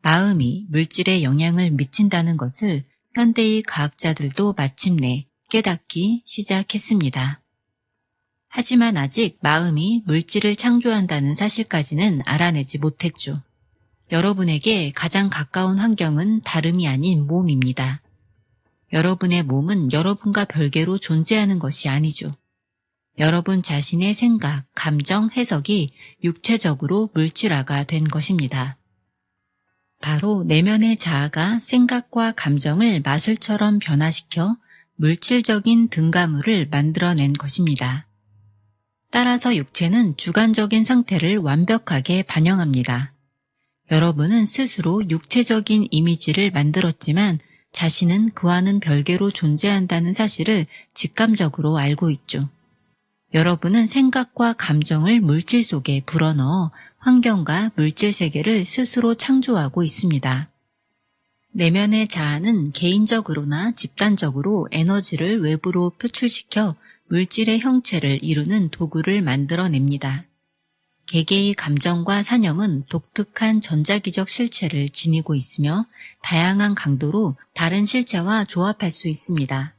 마음이 물질에 영향을 미친다는 것을 현대의 과학자들도 마침내 깨닫기 시작했습니다. 하지만 아직 마음이 물질을 창조한다는 사실까지는 알아내지 못했죠. 여러분에게 가장 가까운 환경은 다름이 아닌 몸입니다. 여러분의 몸은 여러분과 별개로 존재하는 것이 아니죠. 여러분 자신의 생각, 감정, 해석이 육체적으로 물질화가 된 것입니다. 바로 내면의 자아가 생각과 감정을 마술처럼 변화시켜 물질적인 등가물을 만들어낸 것입니다. 따라서 육체는 주관적인 상태를 완벽하게 반영합니다. 여러분은 스스로 육체적인 이미지를 만들었지만 자신은 그와는 별개로 존재한다는 사실을 직감적으로 알고 있죠. 여러분은 생각과 감정을 물질 속에 불어넣어 환경과 물질 세계를 스스로 창조하고 있습니다. 내면의 자아는 개인적으로나 집단적으로 에너지를 외부로 표출시켜 물질의 형체를 이루는 도구를 만들어냅니다. 개개의 감정과 사념은 독특한 전자기적 실체를 지니고 있으며 다양한 강도로 다른 실체와 조합할 수 있습니다.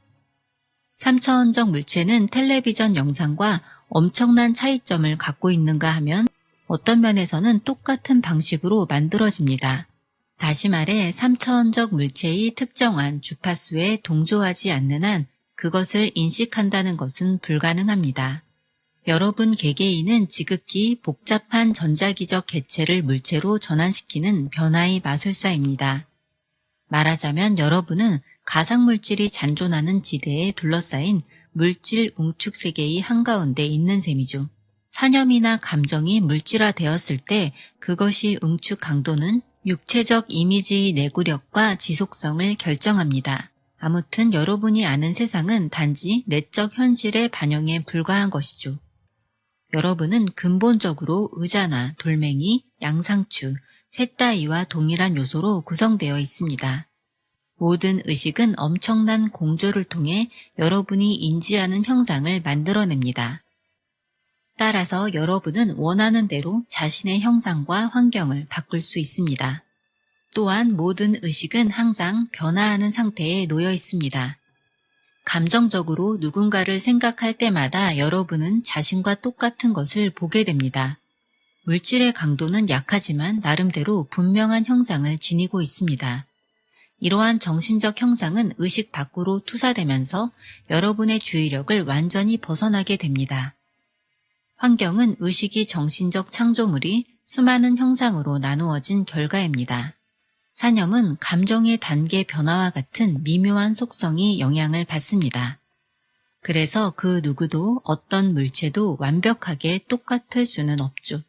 3차원적 물체는 텔레비전 영상과 엄청난 차이점을 갖고 있는가 하면 어떤 면에서는 똑같은 방식으로 만들어집니다. 다시 말해 3차원적 물체의 특정한 주파수에 동조하지 않는 한 그것을 인식한다는 것은 불가능합니다. 여러분 개개인은 지극히 복잡한 전자기적 개체를 물체로 전환시키는 변화의 마술사입니다. 말하자면 여러분은 가상물질이 잔존하는 지대에 둘러싸인 물질 웅축세계의 한가운데 있는 셈이죠. 사념이나 감정이 물질화되었을 때 그것이 응축 강도는 육체적 이미지의 내구력과 지속성을 결정합니다. 아무튼 여러분이 아는 세상은 단지 내적 현실의 반영에 불과한 것이죠. 여러분은 근본적으로 의자나 돌멩이, 양상추, 셋 따위와 동일한 요소로 구성되어 있습니다. 모든 의식은 엄청난 공조를 통해 여러분이 인지하는 형상을 만들어냅니다. 따라서 여러분은 원하는 대로 자신의 형상과 환경을 바꿀 수 있습니다. 또한 모든 의식은 항상 변화하는 상태에 놓여 있습니다. 감정적으로 누군가를 생각할 때마다 여러분은 자신과 똑같은 것을 보게 됩니다. 물질의 강도는 약하지만 나름대로 분명한 형상을 지니고 있습니다. 이러한 정신적 형상은 의식 밖으로 투사되면서 여러분의 주의력을 완전히 벗어나게 됩니다. 환경은 의식이 정신적 창조물이 수많은 형상으로 나누어진 결과입니다. 사념은 감정의 단계 변화와 같은 미묘한 속성이 영향을 받습니다. 그래서 그 누구도 어떤 물체도 완벽하게 똑같을 수는 없죠.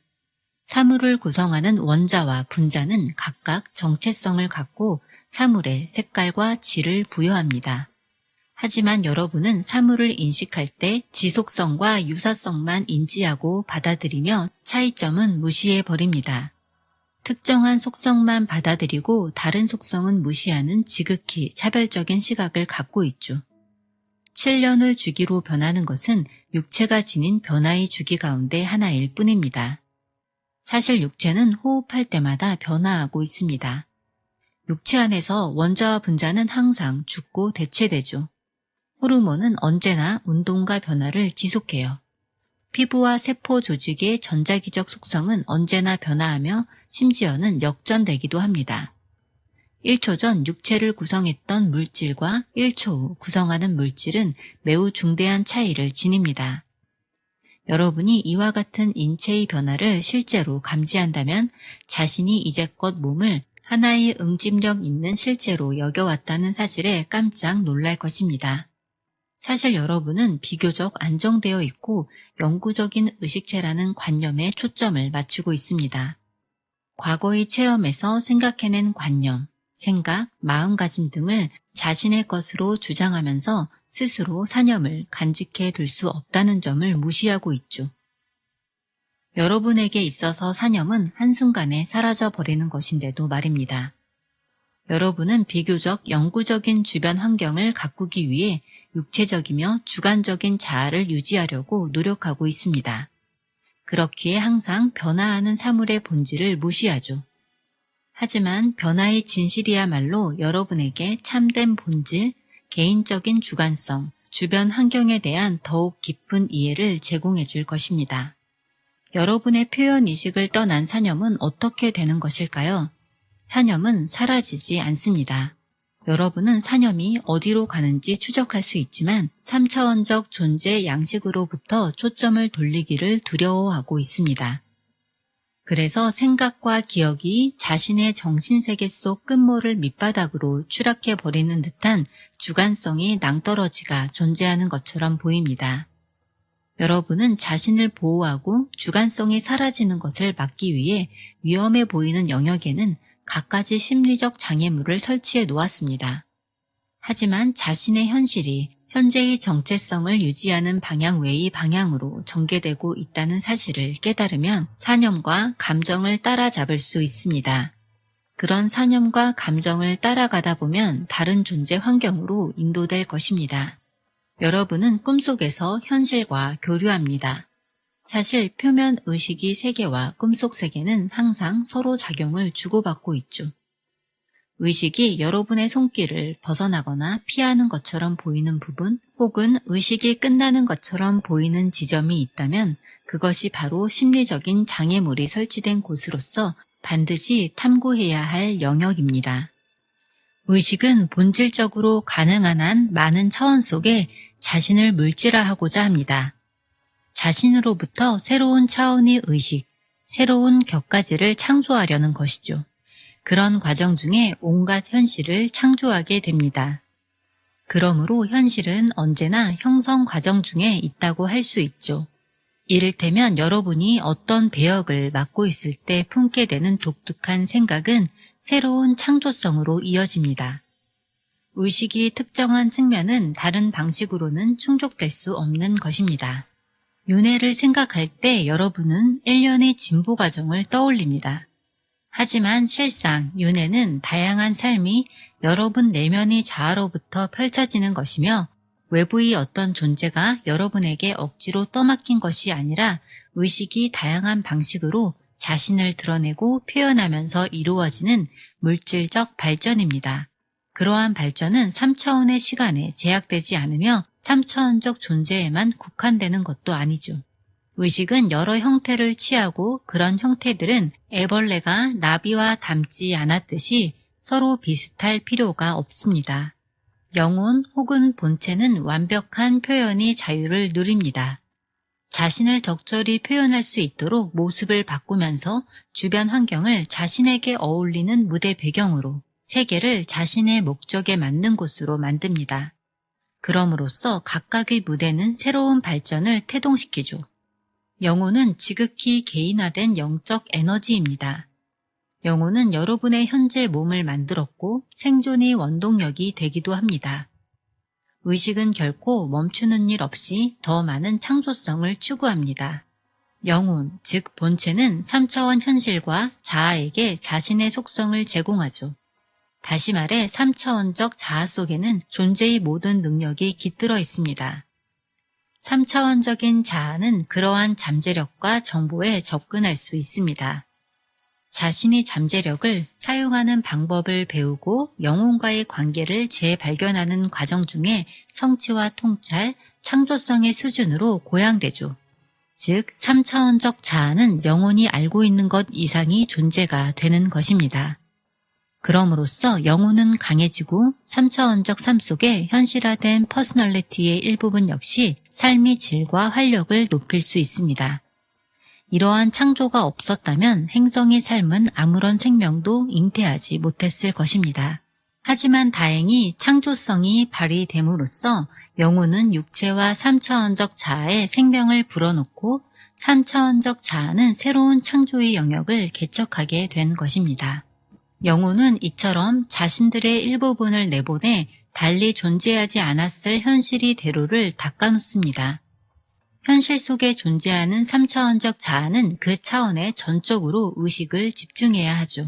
사물을 구성하는 원자와 분자는 각각 정체성을 갖고 사물의 색깔과 질을 부여합니다. 하지만 여러분은 사물을 인식할 때 지속성과 유사성만 인지하고 받아들이며 차이점은 무시해버립니다. 특정한 속성만 받아들이고 다른 속성은 무시하는 지극히 차별적인 시각을 갖고 있죠. 7년을 주기로 변하는 것은 육체가 지닌 변화의 주기 가운데 하나일 뿐입니다. 사실 육체는 호흡할 때마다 변화하고 있습니다. 육체 안에서 원자와 분자는 항상 죽고 대체되죠. 호르몬은 언제나 운동과 변화를 지속해요. 피부와 세포 조직의 전자기적 속성은 언제나 변화하며 심지어는 역전되기도 합니다. 1초 전 육체를 구성했던 물질과 1초 후 구성하는 물질은 매우 중대한 차이를 지닙니다. 여러분이 이와 같은 인체의 변화를 실제로 감지한다면 자신이 이제껏 몸을 하나의 응집력 있는 실체로 여겨왔다는 사실에 깜짝 놀랄 것입니다. 사실 여러분은 비교적 안정되어 있고 영구적인 의식체라는 관념에 초점을 맞추고 있습니다. 과거의 체험에서 생각해낸 관념, 생각, 마음가짐 등을 자신의 것으로 주장하면서 스스로 사념을 간직해 둘 수 없다는 점을 무시하고 있죠. 여러분에게 있어서 사념은 한순간에 사라져버리는 것인데도 말입니다. 여러분은 비교적 영구적인 주변 환경을 가꾸기 위해 육체적이며 주관적인 자아를 유지하려고 노력하고 있습니다. 그렇기에 항상 변화하는 사물의 본질을 무시하죠. 하지만 변화의 진실이야말로 여러분에게 참된 본질, 개인적인 주관성, 주변 환경에 대한 더욱 깊은 이해를 제공해 줄 것입니다. 여러분의 표현 이식을 떠난 사념은 어떻게 되는 것일까요? 사념은 사라지지 않습니다. 여러분은 사념이 어디로 가는지 추적할 수 있지만 3차원적 존재 양식으로부터 초점을 돌리기를 두려워하고 있습니다. 그래서 생각과 기억이 자신의 정신세계 속 끝모를 밑바닥으로 추락해버리는 듯한 주관성의 낭떠러지가 존재하는 것처럼 보입니다. 여러분은 자신을 보호하고 주관성이 사라지는 것을 막기 위해 위험해 보이는 영역에는 갖가지 심리적 장애물을 설치해 놓았습니다. 하지만 자신의 현실이 현재의 정체성을 유지하는 방향 외의 방향으로 전개되고 있다는 사실을 깨달으면 사념과 감정을 따라잡을 수 있습니다. 그런 사념과 감정을 따라가다 보면 다른 존재 환경으로 인도될 것입니다. 여러분은 꿈속에서 현실과 교류합니다. 사실 표면 의식의 세계와 꿈속 세계는 항상 서로 작용을 주고받고 있죠. 의식이 여러분의 손길을 벗어나거나 피하는 것처럼 보이는 부분 혹은 의식이 끝나는 것처럼 보이는 지점이 있다면 그것이 바로 심리적인 장애물이 설치된 곳으로서 반드시 탐구해야 할 영역입니다. 의식은 본질적으로 가능한 한 많은 차원 속에 자신을 물질화하고자 합니다. 자신으로부터 새로운 차원의 의식, 새로운 격가지를 창조하려는 것이죠. 그런 과정 중에 온갖 현실을 창조하게 됩니다. 그러므로 현실은 언제나 형성 과정 중에 있다고 할 수 있죠. 이를테면 여러분이 어떤 배역을 맡고 있을 때 품게 되는 독특한 생각은 새로운 창조성으로 이어집니다. 의식이 특정한 측면은 다른 방식으로는 충족될 수 없는 것입니다. 윤회를 생각할 때 여러분은 일련의 진보 과정을 떠올립니다. 하지만 실상 윤회는 다양한 삶이 여러분 내면의 자아로부터 펼쳐지는 것이며 외부의 어떤 존재가 여러분에게 억지로 떠맡긴 것이 아니라 의식이 다양한 방식으로 자신을 드러내고 표현하면서 이루어지는 물질적 발전입니다. 그러한 발전은 3차원의 시간에 제약되지 않으며 3차원적 존재에만 국한되는 것도 아니죠. 의식은 여러 형태를 취하고 그런 형태들은 애벌레가 나비와 닮지 않았듯이 서로 비슷할 필요가 없습니다. 영혼 혹은 본체는 완벽한 표현의 자유를 누립니다. 자신을 적절히 표현할 수 있도록 모습을 바꾸면서 주변 환경을 자신에게 어울리는 무대 배경으로 세계를 자신의 목적에 맞는 곳으로 만듭니다. 그럼으로써 각각의 무대는 새로운 발전을 태동시키죠. 영혼은 지극히 개인화된 영적 에너지입니다. 영혼은 여러분의 현재 몸을 만들었고 생존의 원동력이 되기도 합니다. 의식은 결코 멈추는 일 없이 더 많은 창조성을 추구합니다. 영혼, 즉 본체는 3차원 현실과 자아에게 자신의 속성을 제공하죠. 다시 말해 3차원적 자아 속에는 존재의 모든 능력이 깃들어 있습니다. 3차원적인 자아는 그러한 잠재력과 정보에 접근할 수 있습니다. 자신의 잠재력을 사용하는 방법을 배우고 영혼과의 관계를 재발견하는 과정 중에 성취와 통찰, 창조성의 수준으로 고양되죠. 즉 3차원적 자아는 영혼이 알고 있는 것 이상의 존재가 되는 것입니다. 그럼으로써 영혼은 강해지고 3차원적 삶 속에 현실화된 퍼스널리티의 일부분 역시 삶의 질과 활력을 높일 수 있습니다. 이러한 창조가 없었다면 행성의 삶은 아무런 생명도 잉태하지 못했을 것입니다. 하지만 다행히 창조성이 발휘됨으로써 영혼은 육체와 3차원적 자아에 생명을 불어넣고 3차원적 자아는 새로운 창조의 영역을 개척하게 된 것입니다. 영혼은 이처럼 자신들의 일부분을 내보내 달리 존재하지 않았을 현실의 대로를 닦아놓습니다. 현실 속에 존재하는 3차원적 자아는 그 차원에 전적으로 의식을 집중해야 하죠.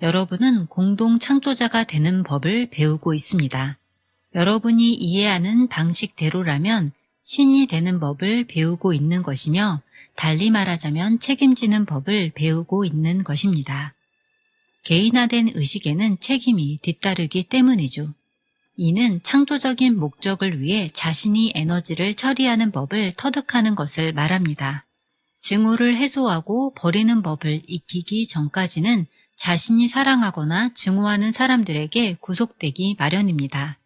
여러분은 공동 창조자가 되는 법을 배우고 있습니다. 여러분이 이해하는 방식대로라면 신이 되는 법을 배우고 있는 것이며 달리 말하자면 책임지는 법을 배우고 있는 것입니다. 개인화된 의식에는 책임이 뒤따르기 때문이죠. 이는 창조적인 목적을 위해 자신이 에너지를 처리하는 법을 터득하는 것을 말합니다. 증오를 해소하고 버리는 법을 익히기 전까지는 자신이 사랑하거나 증오하는 사람들에게 구속되기 마련입니다.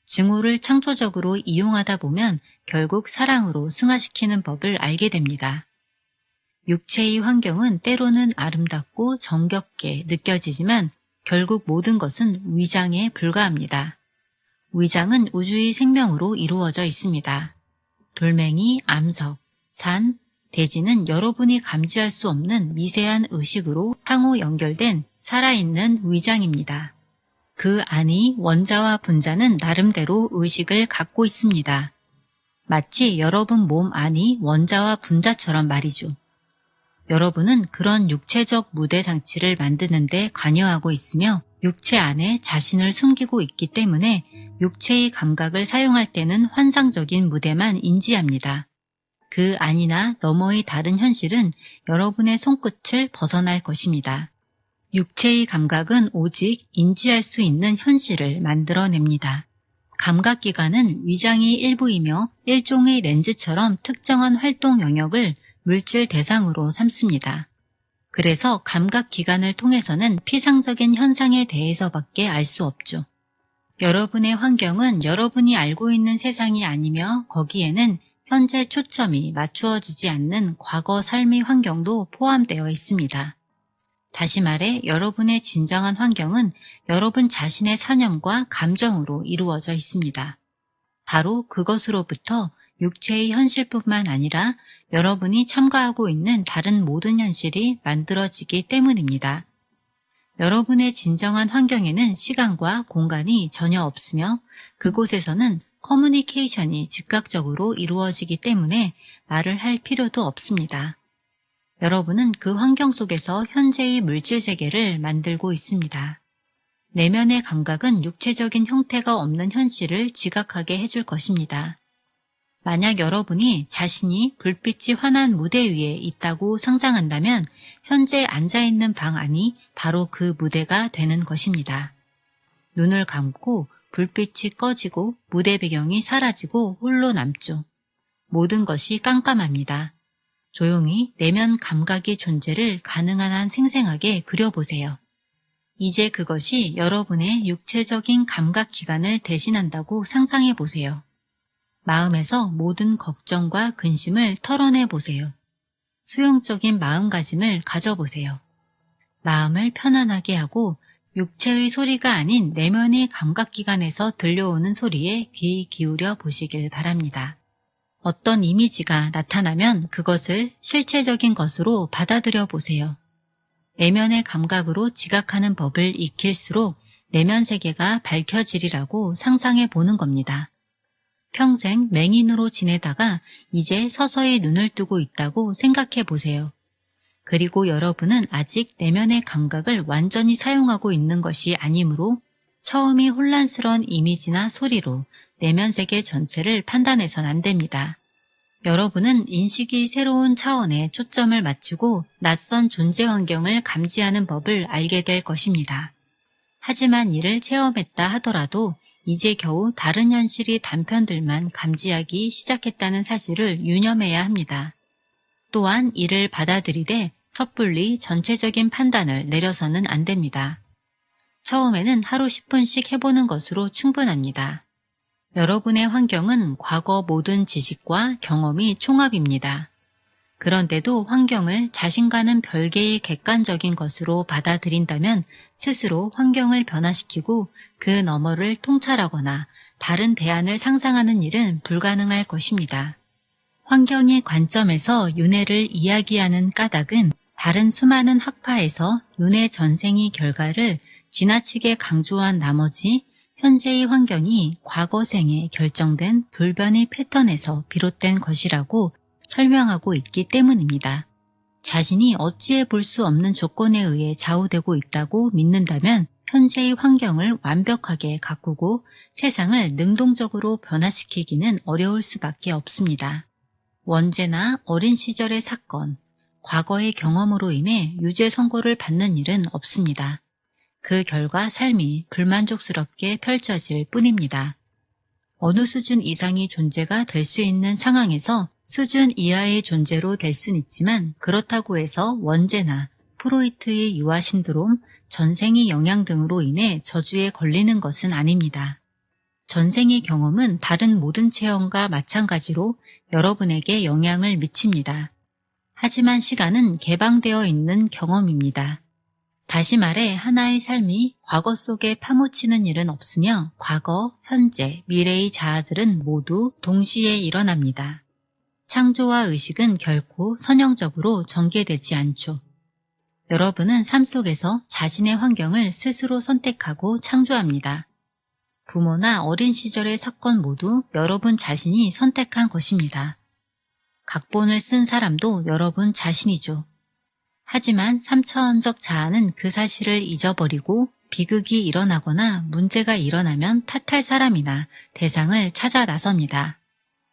증오를 창조적으로 이용하다 보면 결국 사랑으로 승화시키는 법을 알게 됩니다. 육체의 환경은 때로는 아름답고 정겹게 느껴지지만 결국 모든 것은 위장에 불과합니다. 위장은 우주의 생명으로 이루어져 있습니다. 돌멩이, 암석, 산, 대지는 여러분이 감지할 수 없는 미세한 의식으로 상호 연결된 살아있는 위장입니다. 그 안이 원자와 분자는 나름대로 의식을 갖고 있습니다. 마치 여러분 몸 안이 원자와 분자처럼 말이죠. 여러분은 그런 육체적 무대 장치를 만드는 데 관여하고 있으며 육체 안에 자신을 숨기고 있기 때문에 육체의 감각을 사용할 때는 환상적인 무대만 인지합니다. 그 안이나 너머의 다른 현실은 여러분의 손끝을 벗어날 것입니다. 육체의 감각은 오직 인지할 수 있는 현실을 만들어냅니다. 감각기관은 위장의 일부이며 일종의 렌즈처럼 특정한 활동 영역을 물질 대상으로 삼습니다. 그래서 감각기관을 통해서는 피상적인 현상에 대해서밖에 알 수 없죠. 여러분의 환경은 여러분이 알고 있는 세상이 아니며 거기에는 현재 초점이 맞추어지지 않는 과거 삶의 환경도 포함되어 있습니다. 다시 말해 여러분의 진정한 환경은 여러분 자신의 사념과 감정으로 이루어져 있습니다. 바로 그것으로부터 육체의 현실뿐만 아니라 여러분이 참가하고 있는 다른 모든 현실이 만들어지기 때문입니다. 여러분의 진정한 환경에는 시간과 공간이 전혀 없으며 그곳에서는 커뮤니케이션이 즉각적으로 이루어지기 때문에 말을 할 필요도 없습니다. 여러분은 그 환경 속에서 현재의 물질 세계를 만들고 있습니다. 내면의 감각은 육체적인 형태가 없는 현실을 지각하게 해줄 것입니다. 만약 여러분이 자신이 불빛이 환한 무대 위에 있다고 상상한다면 현재 앉아있는 방 안이 바로 그 무대가 되는 것입니다. 눈을 감고 불빛이 꺼지고 무대 배경이 사라지고 홀로 남죠. 모든 것이 깜깜합니다. 조용히 내면 감각의 존재를 가능한 한 생생하게 그려보세요. 이제 그것이 여러분의 육체적인 감각기관을 대신한다고 상상해보세요. 마음에서 모든 걱정과 근심을 털어내보세요. 수용적인 마음가짐을 가져보세요. 마음을 편안하게 하고 육체의 소리가 아닌 내면의 감각기관에서 들려오는 소리에 귀 기울여 보시길 바랍니다. 어떤 이미지가 나타나면 그것을 실체적인 것으로 받아들여 보세요. 내면의 감각으로 지각하는 법을 익힐수록 내면 세계가 밝혀지리라고 상상해 보는 겁니다. 평생 맹인으로 지내다가 이제 서서히 눈을 뜨고 있다고 생각해 보세요. 그리고 여러분은 아직 내면의 감각을 완전히 사용하고 있는 것이 아니므로 처음이 혼란스러운 이미지나 소리로 내면 세계 전체를 판단해선 안 됩니다. 여러분은 인식이 새로운 차원에 초점을 맞추고 낯선 존재 환경을 감지하는 법을 알게 될 것입니다. 하지만 이를 체험했다 하더라도 이제 겨우 다른 현실이 단편들만 감지하기 시작했다는 사실을 유념해야 합니다. 또한 이를 받아들이되 섣불리 전체적인 판단을 내려서는 안 됩니다. 처음에는 하루 10분씩 해보는 것으로 충분합니다. 여러분의 환경은 과거 모든 지식과 경험이 총합입니다. 그런데도 환경을 자신과는 별개의 객관적인 것으로 받아들인다면 스스로 환경을 변화시키고 그 너머를 통찰하거나 다른 대안을 상상하는 일은 불가능할 것입니다. 환경의 관점에서 윤회를 이야기하는 까닭은 다른 수많은 학파에서 윤회 전생의 결과를 지나치게 강조한 나머지 현재의 환경이 과거생에 결정된 불변의 패턴에서 비롯된 것이라고 설명하고 있기 때문입니다. 자신이 어찌해 볼 수 없는 조건에 의해 좌우되고 있다고 믿는다면 현재의 환경을 완벽하게 가꾸고 세상을 능동적으로 변화시키기는 어려울 수밖에 없습니다. 원죄나 어린 시절의 사건, 과거의 경험으로 인해 유죄 선고를 받는 일은 없습니다. 그 결과 삶이 불만족스럽게 펼쳐질 뿐입니다. 어느 수준 이상의 존재가 될 수 있는 상황에서 수준 이하의 존재로 될 순 있지만 그렇다고 해서 원죄나 프로이트의 유아 신드롬, 전생의 영향 등으로 인해 저주에 걸리는 것은 아닙니다. 전생의 경험은 다른 모든 체험과 마찬가지로 여러분에게 영향을 미칩니다. 하지만 시간은 개방되어 있는 경험입니다. 다시 말해 하나의 삶이 과거 속에 파묻히는 일은 없으며 과거, 현재, 미래의 자아들은 모두 동시에 일어납니다. 창조와 의식은 결코 선형적으로 전개되지 않죠. 여러분은 삶 속에서 자신의 환경을 스스로 선택하고 창조합니다. 부모나 어린 시절의 사건 모두 여러분 자신이 선택한 것입니다. 각본을 쓴 사람도 여러분 자신이죠. 하지만 3차원적 자아는 그 사실을 잊어버리고 비극이 일어나거나 문제가 일어나면 탓할 사람이나 대상을 찾아 나섭니다.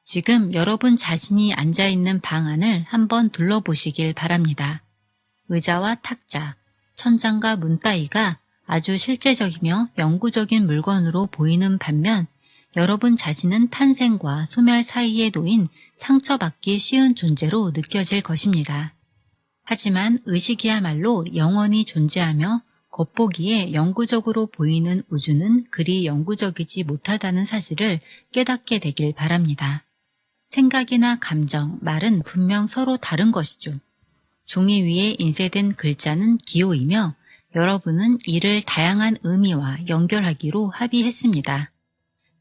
지금 여러분 자신이 앉아있는 방 안을 한번 둘러보시길 바랍니다. 의자와 탁자, 천장과 문 따위가 아주 실제적이며 영구적인 물건으로 보이는 반면 여러분 자신은 탄생과 소멸 사이에 놓인 상처받기 쉬운 존재로 느껴질 것입니다. 하지만 의식이야말로 영원히 존재하며 겉보기에 영구적으로 보이는 우주는 그리 영구적이지 못하다는 사실을 깨닫게 되길 바랍니다. 생각이나 감정, 말은 분명 서로 다른 것이죠. 종이 위에 인쇄된 글자는 기호이며 여러분은 이를 다양한 의미와 연결하기로 합의했습니다.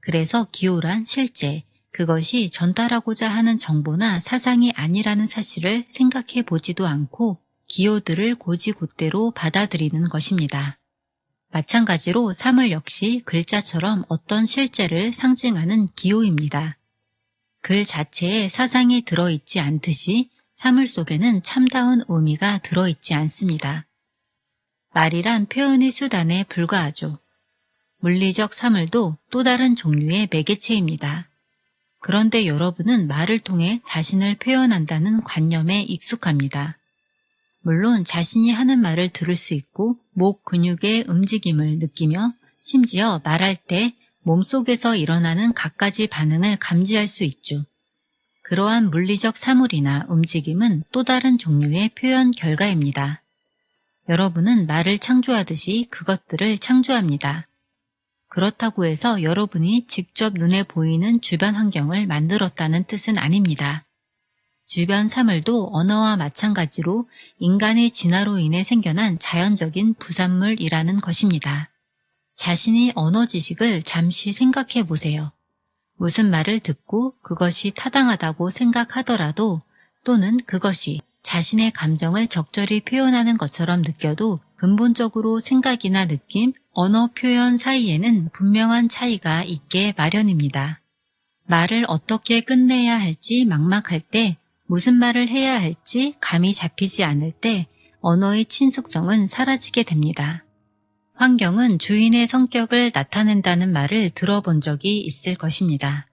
그래서 기호란 실제, 그것이 전달하고자 하는 정보나 사상이 아니라는 사실을 생각해 보지도 않고 기호들을 곧이곧대로 받아들이는 것입니다. 마찬가지로 사물 역시 글자처럼 어떤 실제를 상징하는 기호입니다. 글 자체에 사상이 들어있지 않듯이 사물 속에는 참다운 의미가 들어있지 않습니다. 말이란 표현의 수단에 불과하죠. 물리적 사물도 또 다른 종류의 매개체입니다. 그런데 여러분은 말을 통해 자신을 표현한다는 관념에 익숙합니다. 물론 자신이 하는 말을 들을 수 있고 목 근육의 움직임을 느끼며 심지어 말할 때 몸속에서 일어나는 갖가지 반응을 감지할 수 있죠. 그러한 물리적 사물이나 움직임은 또 다른 종류의 표현 결과입니다. 여러분은 말을 창조하듯이 그것들을 창조합니다. 그렇다고 해서 여러분이 직접 눈에 보이는 주변 환경을 만들었다는 뜻은 아닙니다. 주변 사물도 언어와 마찬가지로 인간의 진화로 인해 생겨난 자연적인 부산물이라는 것입니다. 자신이 언어 지식을 잠시 생각해 보세요. 무슨 말을 듣고 그것이 타당하다고 생각하더라도 또는 그것이 자신의 감정을 적절히 표현하는 것처럼 느껴도 근본적으로 생각이나 느낌, 언어 표현 사이에는 분명한 차이가 있게 마련입니다. 말을 어떻게 끝내야 할지 막막할 때, 무슨 말을 해야 할지 감이 잡히지 않을 때 언어의 친숙성은 사라지게 됩니다. 환경은 주인의 성격을 나타낸다는 말을 들어본 적이 있을 것입니다.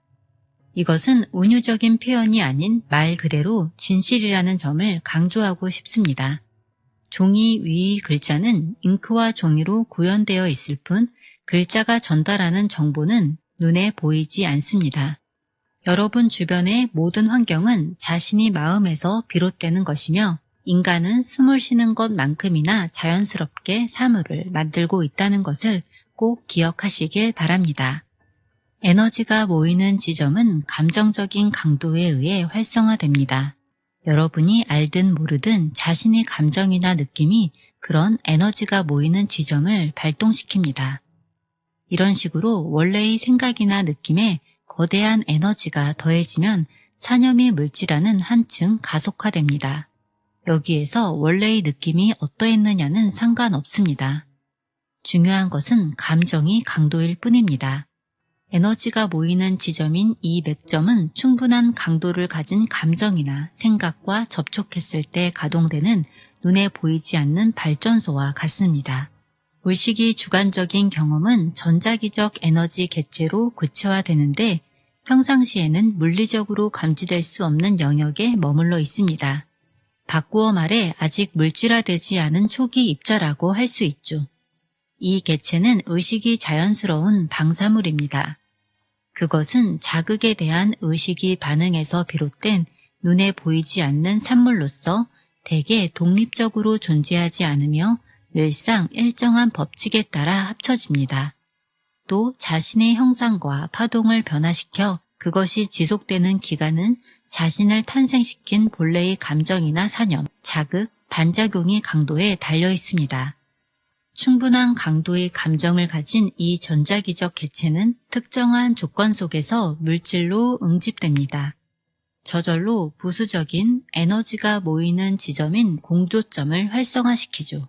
이것은 운유적인 표현이 아닌 말 그대로 진실이라는 점을 강조하고 싶습니다. 종이 위의 글자는 잉크와 종이로 구현되어 있을 뿐 글자가 전달하는 정보는 눈에 보이지 않습니다. 여러분 주변의 모든 환경은 자신이 마음에서 비롯되는 것이며 인간은 숨을 쉬는 것만큼이나 자연스럽게 사물을 만들고 있다는 것을 꼭 기억하시길 바랍니다. 에너지가 모이는 지점은 감정적인 강도에 의해 활성화됩니다. 여러분이 알든 모르든 자신의 감정이나 느낌이 그런 에너지가 모이는 지점을 발동시킵니다. 이런 식으로 원래의 생각이나 느낌에 거대한 에너지가 더해지면 사념이 물질하는 한층 가속화됩니다. 여기에서 원래의 느낌이 어떠했느냐는 상관없습니다. 중요한 것은 감정이 강도일 뿐입니다. 에너지가 모이는 지점인 이 맥점은 충분한 강도를 가진 감정이나 생각과 접촉했을 때 가동되는 눈에 보이지 않는 발전소와 같습니다. 의식이 주관적인 경험은 전자기적 에너지 객체로 구체화되는데 평상시에는 물리적으로 감지될 수 없는 영역에 머물러 있습니다. 바꾸어 말해 아직 물질화되지 않은 초기 입자라고 할 수 있죠. 이 개체는 의식이 자연스러운 방사물입니다. 그것은 자극에 대한 의식이 반응에서 비롯된 눈에 보이지 않는 산물로서 대개 독립적으로 존재하지 않으며 늘상 일정한 법칙에 따라 합쳐집니다. 또 자신의 형상과 파동을 변화시켜 그것이 지속되는 기간은 자신을 탄생시킨 본래의 감정이나 사념, 자극, 반작용의 강도에 달려 있습니다. 충분한 강도의 감정을 가진 이 전자기적 개체는 특정한 조건 속에서 물질로 응집됩니다. 저절로 부수적인 에너지가 모이는 지점인 공조점을 활성화시키죠.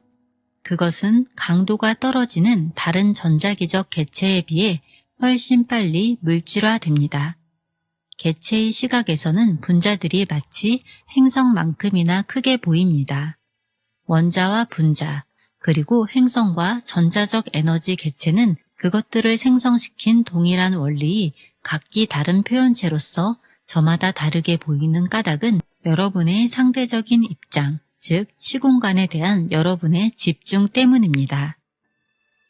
그것은 강도가 떨어지는 다른 전자기적 개체에 비해 훨씬 빨리 물질화됩니다. 개체의 시각에서는 분자들이 마치 행성만큼이나 크게 보입니다. 원자와 분자, 그리고 행성과 전자적 에너지 개체는 그것들을 생성시킨 동일한 원리의 각기 다른 표현체로서 저마다 다르게 보이는 까닭은 여러분의 상대적인 입장, 즉 시공간에 대한 여러분의 집중 때문입니다.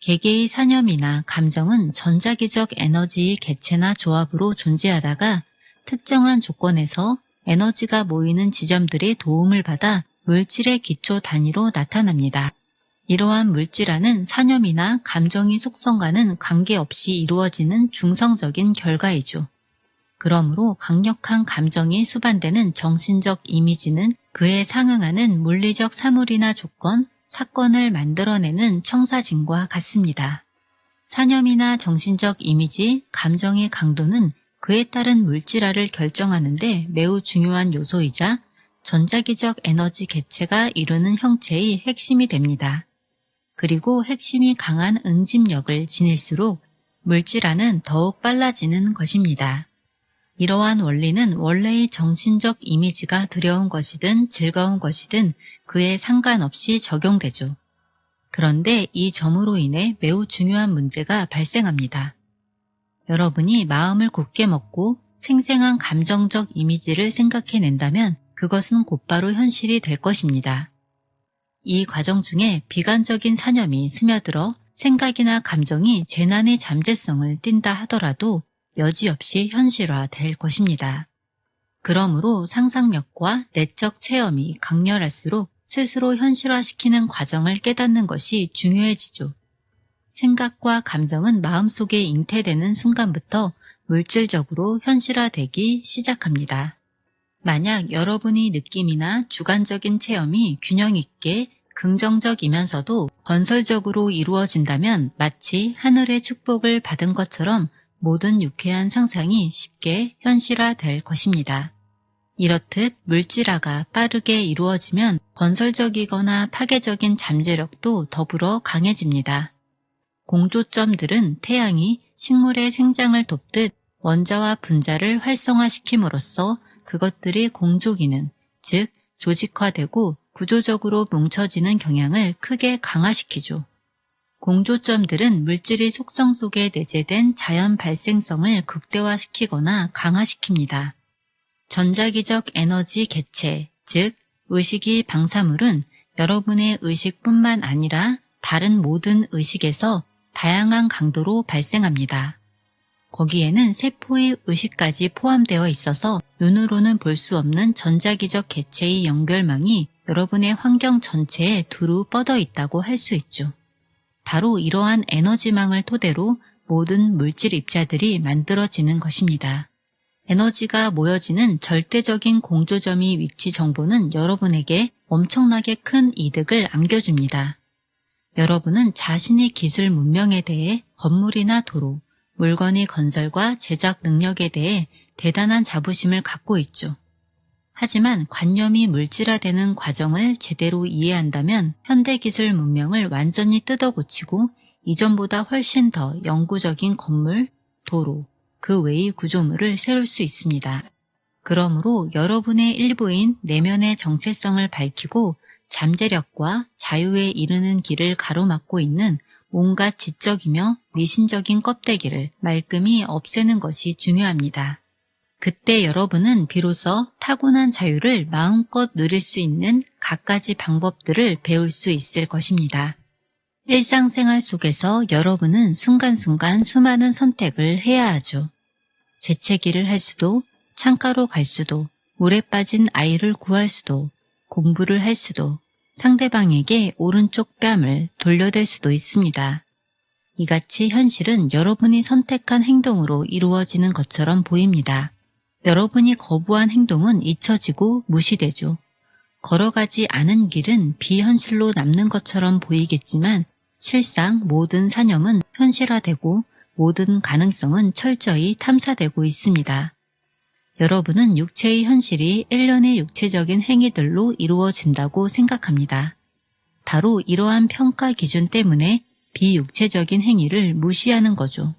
개개의 사념이나 감정은 전자기적 에너지의 개체나 조합으로 존재하다가 특정한 조건에서 에너지가 모이는 지점들의 도움을 받아 물질의 기초 단위로 나타납니다. 이러한 물질화는 사념이나 감정의 속성과는 관계없이 이루어지는 중성적인 결과이죠. 그러므로 강력한 감정이 수반되는 정신적 이미지는 그에 상응하는 물리적 사물이나 조건, 사건을 만들어내는 청사진과 같습니다. 사념이나 정신적 이미지, 감정의 강도는 그에 따른 물질화를 결정하는데 매우 중요한 요소이자 전자기적 에너지 개체가 이루는 형체의 핵심이 됩니다. 그리고 핵심이 강한 응집력을 지닐수록 물질화는 더욱 빨라지는 것입니다. 이러한 원리는 원래의 정신적 이미지가 두려운 것이든 즐거운 것이든 그에 상관없이 적용되죠. 그런데 이 점으로 인해 매우 중요한 문제가 발생합니다. 여러분이 마음을 굳게 먹고 생생한 감정적 이미지를 생각해낸다면 그것은 곧바로 현실이 될 것입니다. 이 과정 중에 비관적인 사념이 스며들어 생각이나 감정이 재난의 잠재성을 띈다 하더라도 여지없이 현실화될 것입니다. 그러므로 상상력과 내적 체험이 강렬할수록 스스로 현실화시키는 과정을 깨닫는 것이 중요해지죠. 생각과 감정은 마음속에 잉태되는 순간부터 물질적으로 현실화되기 시작합니다. 만약 여러분의 느낌이나 주관적인 체험이 균형 있게 긍정적이면서도 건설적으로 이루어진다면 마치 하늘의 축복을 받은 것처럼 모든 유쾌한 상상이 쉽게 현실화될 것입니다. 이렇듯 물질화가 빠르게 이루어지면 건설적이거나 파괴적인 잠재력도 더불어 강해집니다. 공조점들은 태양이 식물의 생장을 돕듯 원자와 분자를 활성화시킴으로써 그것들이 공조기능, 즉 조직화되고 구조적으로 뭉쳐지는 경향을 크게 강화시키죠. 공조점들은 물질의 속성 속에 내재된 자연 발생성을 극대화시키거나 강화시킵니다. 전자기적 에너지 개체, 즉 의식의 방사물은 여러분의 의식뿐만 아니라 다른 모든 의식에서 다양한 강도로 발생합니다. 거기에는 세포의 의식까지 포함되어 있어서 눈으로는 볼 수 없는 전자기적 개체의 연결망이 여러분의 환경 전체에 두루 뻗어 있다고 할 수 있죠. 바로 이러한 에너지망을 토대로 모든 물질 입자들이 만들어지는 것입니다. 에너지가 모여지는 절대적인 공조점의 위치 정보는 여러분에게 엄청나게 큰 이득을 안겨줍니다. 여러분은 자신의 기술 문명에 대해 건물이나 도로, 물건의 건설과 제작 능력에 대해 대단한 자부심을 갖고 있죠. 하지만 관념이 물질화되는 과정을 제대로 이해한다면 현대기술 문명을 완전히 뜯어고치고 이전보다 훨씬 더 영구적인 건물, 도로, 그 외의 구조물을 세울 수 있습니다. 그러므로 여러분의 일부인 내면의 정체성을 밝히고 잠재력과 자유에 이르는 길을 가로막고 있는 온갖 지적이며 미신적인 껍데기를 말끔히 없애는 것이 중요합니다. 그때 여러분은 비로소 타고난 자유를 마음껏 누릴 수 있는 갖가지 방법들을 배울 수 있을 것입니다. 일상생활 속에서 여러분은 순간순간 수많은 선택을 해야 하죠. 재채기를 할 수도, 창가로 갈 수도, 물에 빠진 아이를 구할 수도, 공부를 할 수도, 상대방에게 오른쪽 뺨을 돌려댈 수도 있습니다. 이같이 현실은 여러분이 선택한 행동으로 이루어지는 것처럼 보입니다. 여러분이 거부한 행동은 잊혀지고 무시되죠. 걸어가지 않은 길은 비현실로 남는 것처럼 보이겠지만 실상 모든 사념은 현실화되고 모든 가능성은 철저히 탐사되고 있습니다. 여러분은 육체의 현실이 일련의 육체적인 행위들로 이루어진다고 생각합니다. 바로 이러한 평가 기준 때문에 비육체적인 행위를 무시하는 거죠.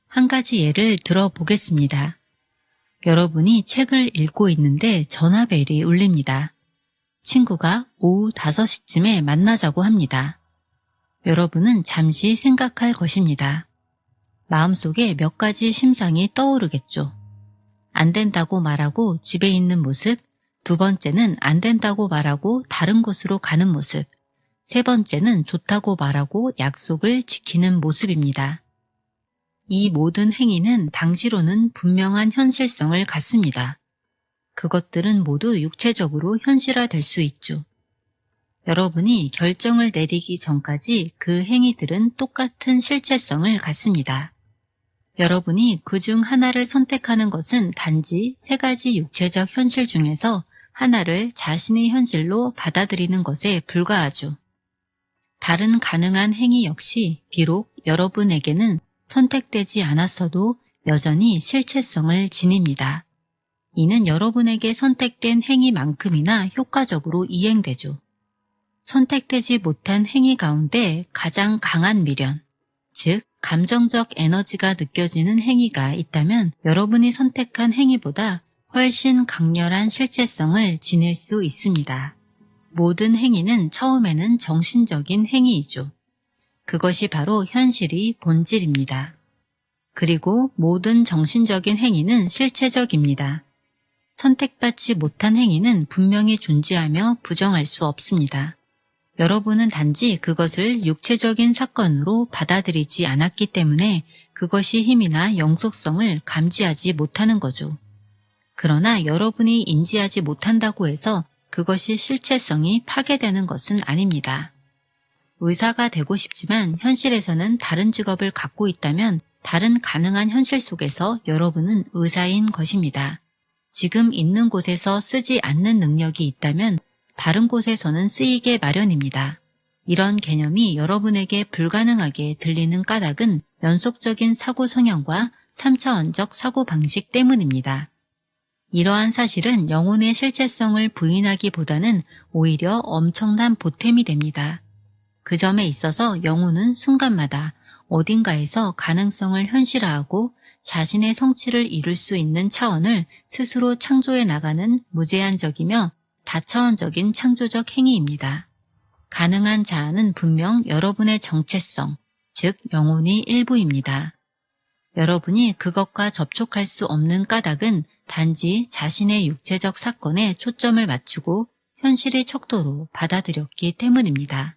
한 가지 예를 들어보겠습니다. 여러분이 책을 읽고 있는데 전화벨이 울립니다. 친구가 오후 5시쯤에 만나자고 합니다. 여러분은 잠시 생각할 것입니다. 마음속에 몇 가지 심상이 떠오르겠죠. 안 된다고 말하고 집에 있는 모습, 두 번째는 안 된다고 말하고 다른 곳으로 가는 모습, 세 번째는 좋다고 말하고 약속을 지키는 모습입니다. 이 모든 행위는 당시로는 분명한 현실성을 갖습니다. 그것들은 모두 육체적으로 현실화될 수 있죠. 여러분이 결정을 내리기 전까지 그 행위들은 똑같은 실체성을 갖습니다. 여러분이 그중 하나를 선택하는 것은 단지 세 가지 육체적 현실 중에서 하나를 자신의 현실로 받아들이는 것에 불과하죠. 다른 가능한 행위 역시 비록 여러분에게는 선택되지 않았어도 여전히 실체성을 지닙니다. 이는 여러분에게 선택된 행위만큼이나 효과적으로 이행되죠. 선택되지 못한 행위 가운데 가장 강한 미련, 즉 감정적 에너지가 느껴지는 행위가 있다면 여러분이 선택한 행위보다 훨씬 강렬한 실체성을 지닐 수 있습니다. 모든 행위는 처음에는 정신적인 행위이죠. 그것이 바로 현실의 본질입니다. 그리고 모든 정신적인 행위는 실체적입니다. 선택받지 못한 행위는 분명히 존재하며 부정할 수 없습니다. 여러분은 단지 그것을 육체적인 사건으로 받아들이지 않았기 때문에 그것이 힘이나 영속성을 감지하지 못하는 거죠. 그러나 여러분이 인지하지 못한다고 해서 그것이 실체성이 파괴되는 것은 아닙니다. 의사가 되고 싶지만 현실에서는 다른 직업을 갖고 있다면 다른 가능한 현실 속에서 여러분은 의사인 것입니다. 지금 있는 곳에서 쓰지 않는 능력이 있다면 다른 곳에서는 쓰이게 마련입니다. 이런 개념이 여러분에게 불가능하게 들리는 까닭은 연속적인 사고 성향과 3차원적 사고 방식 때문입니다. 이러한 사실은 영혼의 실체성을 부인하기보다는 오히려 엄청난 보탬이 됩니다. 그 점에 있어서 영혼은 순간마다 어딘가에서 가능성을 현실화하고 자신의 성취를 이룰 수 있는 차원을 스스로 창조해 나가는 무제한적이며 다차원적인 창조적 행위입니다. 가능한 자아는 분명 여러분의 정체성, 즉 영혼의 일부입니다. 여러분이 그것과 접촉할 수 없는 까닭은 단지 자신의 육체적 사건에 초점을 맞추고 현실의 척도로 받아들였기 때문입니다.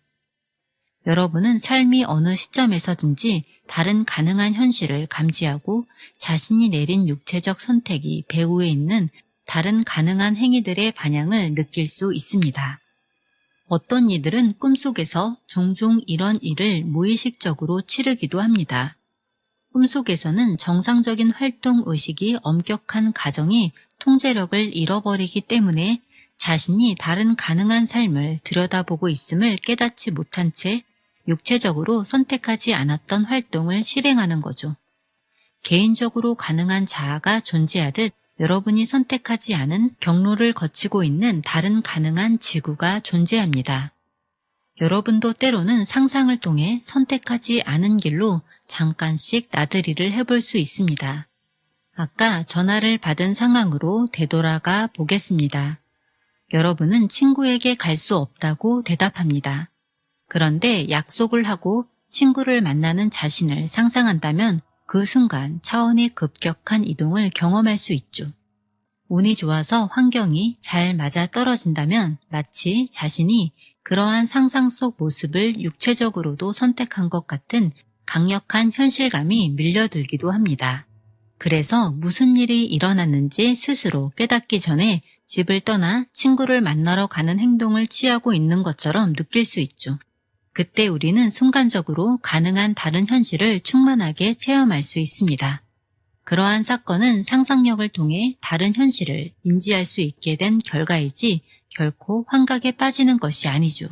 여러분은 삶이 어느 시점에서든지 다른 가능한 현실을 감지하고 자신이 내린 육체적 선택이 배후에 있는 다른 가능한 행위들의 반향을 느낄 수 있습니다. 어떤 이들은 꿈속에서 종종 이런 일을 무의식적으로 치르기도 합니다. 꿈속에서는 정상적인 활동 의식이 엄격한 가정이 통제력을 잃어버리기 때문에 자신이 다른 가능한 삶을 들여다보고 있음을 깨닫지 못한 채 육체적으로 선택하지 않았던 활동을 실행하는 거죠. 개인적으로 가능한 자아가 존재하듯 여러분이 선택하지 않은 경로를 거치고 있는 다른 가능한 지구가 존재합니다. 여러분도 때로는 상상을 통해 선택하지 않은 길로 잠깐씩 나들이를 해볼 수 있습니다. 아까 전화를 받은 상황으로 되돌아가 보겠습니다. 여러분은 친구에게 갈 수 없다고 대답합니다. 그런데 약속을 하고 친구를 만나는 자신을 상상한다면 그 순간 차원의 급격한 이동을 경험할 수 있죠. 운이 좋아서 환경이 잘 맞아 떨어진다면 마치 자신이 그러한 상상 속 모습을 육체적으로도 선택한 것 같은 강력한 현실감이 밀려들기도 합니다. 그래서 무슨 일이 일어났는지 스스로 깨닫기 전에 집을 떠나 친구를 만나러 가는 행동을 취하고 있는 것처럼 느낄 수 있죠. 그때 우리는 순간적으로 가능한 다른 현실을 충만하게 체험할 수 있습니다. 그러한 사건은 상상력을 통해 다른 현실을 인지할 수 있게 된 결과이지 결코 환각에 빠지는 것이 아니죠.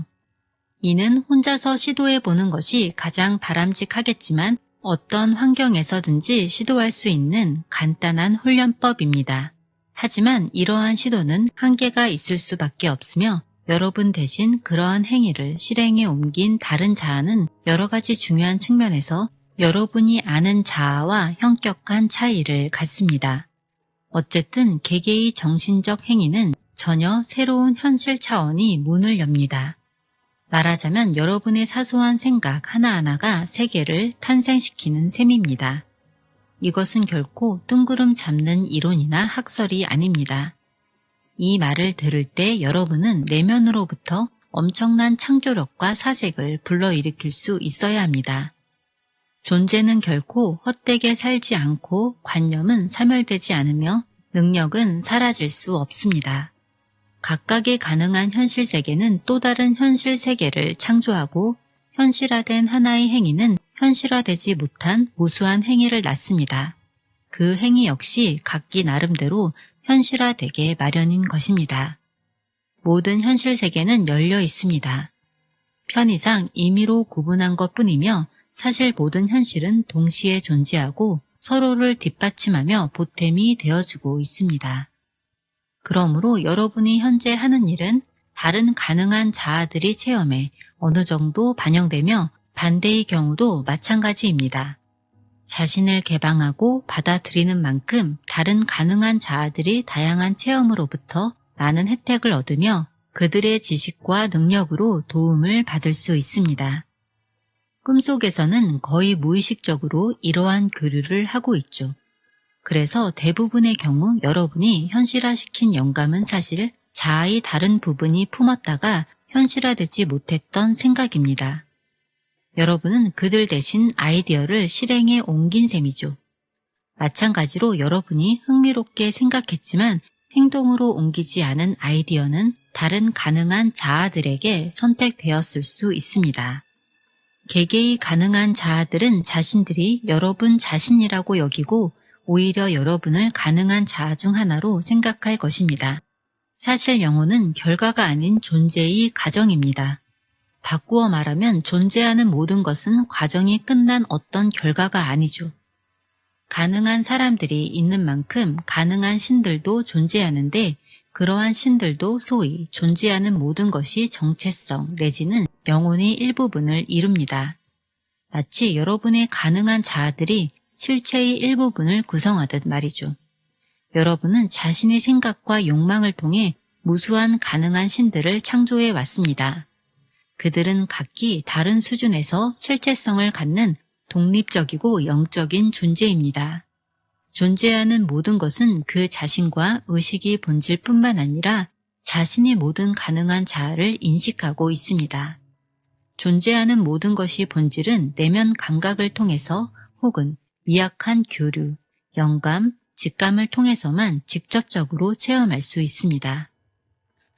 이는 혼자서 시도해보는 것이 가장 바람직하겠지만 어떤 환경에서든지 시도할 수 있는 간단한 훈련법입니다. 하지만 이러한 시도는 한계가 있을 수밖에 없으며 여러분 대신 그러한 행위를 실행에 옮긴 다른 자아는 여러 가지 중요한 측면에서 여러분이 아는 자아와 현격한 차이를 갖습니다. 어쨌든 개개의 정신적 행위는 전혀 새로운 현실 차원이 문을 엽니다. 말하자면 여러분의 사소한 생각 하나하나가 세계를 탄생시키는 셈입니다. 이것은 결코 뜬구름 잡는 이론이나 학설이 아닙니다. 이 말을 들을 때 여러분은 내면으로부터 엄청난 창조력과 사색을 불러일으킬 수 있어야 합니다. 존재는 결코 헛되게 살지 않고 관념은 사멸되지 않으며 능력은 사라질 수 없습니다. 각각의 가능한 현실 세계는 또 다른 현실 세계를 창조하고 현실화된 하나의 행위는 현실화되지 못한 무수한 행위를 낳습니다. 그 행위 역시 각기 나름대로 현실화되게 마련인 것입니다. 모든 현실 세계는 열려 있습니다. 편의상 임의로 구분한 것뿐이며 사실 모든 현실은 동시에 존재하고 서로를 뒷받침하며 보탬이 되어주고 있습니다. 그러므로 여러분이 현재 하는 일은 다른 가능한 자아들이 체험에 어느 정도 반영되며 반대의 경우도 마찬가지입니다. 자신을 개방하고 받아들이는 만큼 다른 가능한 자아들이 다양한 체험으로부터 많은 혜택을 얻으며 그들의 지식과 능력으로 도움을 받을 수 있습니다. 꿈속에서는 거의 무의식적으로 이러한 교류를 하고 있죠. 그래서 대부분의 경우 여러분이 현실화시킨 영감은 사실 자아의 다른 부분이 품었다가 현실화되지 못했던 생각입니다. 여러분은 그들 대신 아이디어를 실행에 옮긴 셈이죠. 마찬가지로 여러분이 흥미롭게 생각했지만 행동으로 옮기지 않은 아이디어는 다른 가능한 자아들에게 선택되었을 수 있습니다. 개개의 가능한 자아들은 자신들이 여러분 자신이라고 여기고 오히려 여러분을 가능한 자아 중 하나로 생각할 것입니다. 사실 영혼은 결과가 아닌 존재의 과정입니다. 바꾸어 말하면 존재하는 모든 것은 과정이 끝난 어떤 결과가 아니죠. 가능한 사람들이 있는 만큼 가능한 신들도 존재하는데 그러한 신들도 소위 존재하는 모든 것이 정체성 내지는 영혼의 일부분을 이룹니다. 마치 여러분의 가능한 자아들이 실체의 일부분을 구성하듯 말이죠. 여러분은 자신의 생각과 욕망을 통해 무수한 가능한 신들을 창조해 왔습니다. 그들은 각기 다른 수준에서 실체성을 갖는 독립적이고 영적인 존재입니다. 존재하는 모든 것은 그 자신과 의식의 본질뿐만 아니라 자신이 모든 가능한 자아를 인식하고 있습니다. 존재하는 모든 것이 본질은 내면 감각을 통해서 혹은 미약한 교류, 영감, 직감을 통해서만 직접적으로 체험할 수 있습니다.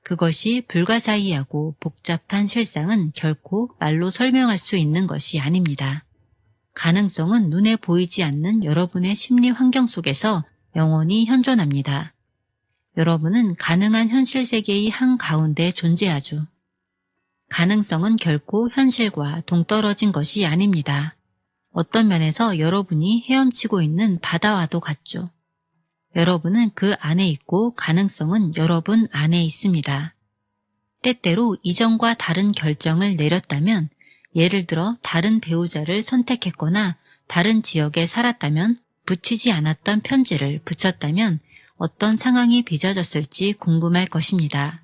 그것이 불가사의하고 복잡한 실상은 결코 말로 설명할 수 있는 것이 아닙니다. 가능성은 눈에 보이지 않는 여러분의 심리 환경 속에서 영원히 현존합니다. 여러분은 가능한 현실 세계의 한가운데 존재하죠. 가능성은 결코 현실과 동떨어진 것이 아닙니다. 어떤 면에서 여러분이 헤엄치고 있는 바다와도 같죠. 여러분은 그 안에 있고 가능성은 여러분 안에 있습니다. 때때로 이전과 다른 결정을 내렸다면, 예를 들어 다른 배우자를 선택했거나 다른 지역에 살았다면, 붙이지 않았던 편지를 붙였다면 어떤 상황이 빚어졌을지 궁금할 것입니다.